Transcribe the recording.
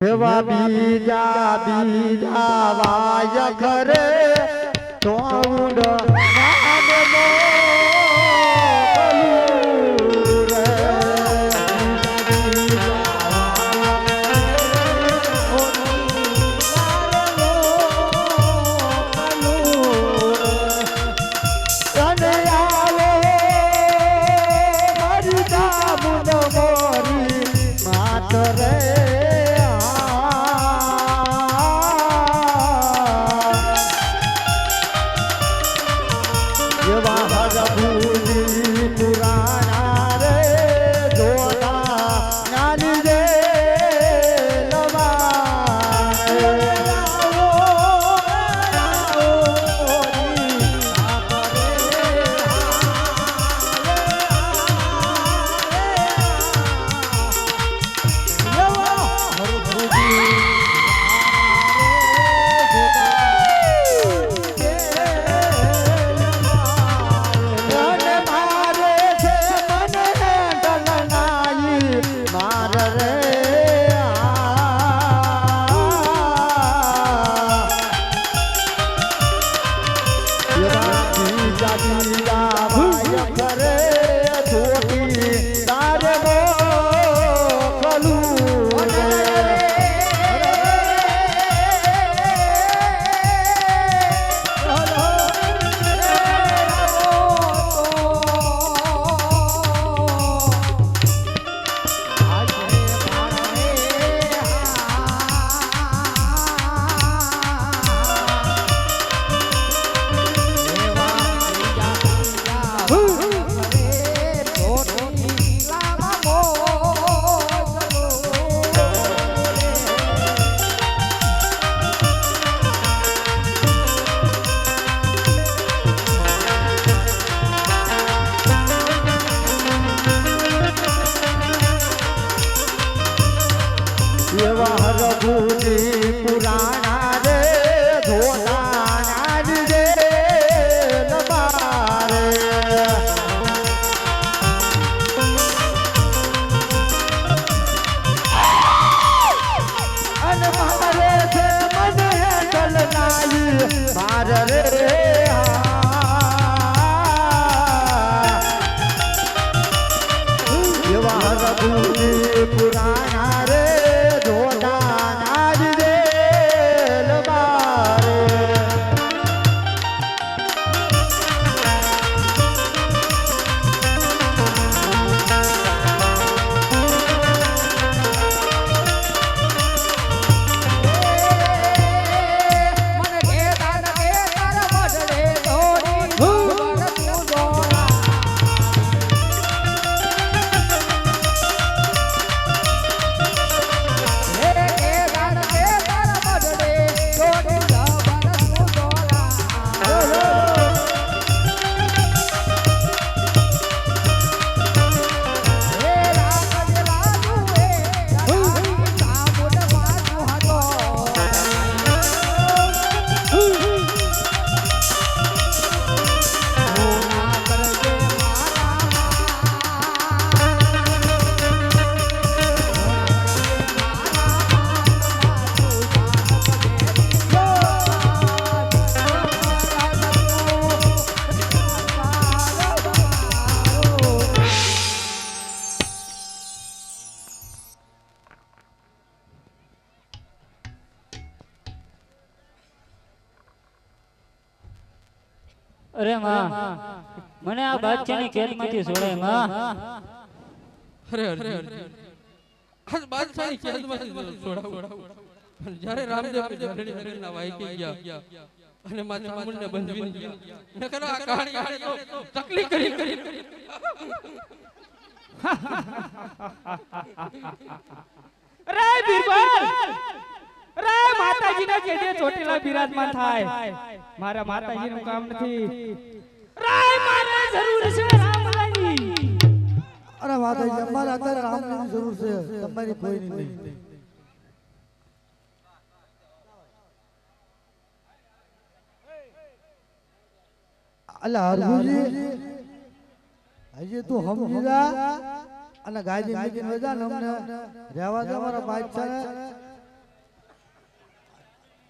એવા બીજા બીજા વાય ખરે તોડ પુરાણા રે ધોતા નાજ રે લબારે અરે માં મને આ બાદશાહની કેદમાંથી છોડાય માં અરે અરે આ બાદશાહની કેદમાંથી છોડાવ પણ જ્યારે રામદેવ જગણી જગણીના વાઈકી ગયા અને માતા ચામુંડને બંધવી દીધા નકર આ કહાણી આને તો તકલીફ કરી રે બીરબલ રે માતાજીના કેદે ચોટીલા બિરાજમાન થાય મારા માતાજીનું કામ નથી રે મારે જરૂર છે રામલાની અરે માતાજી અમારે અત્યારે રામની જરૂર છે તમારી કોઈ નહીં અલ્લાહ હરગુજી હજી તું સમજી જા અને ગાયજી મેકીને વજા ને અમને રહેવા દે અમારા બાદશાહ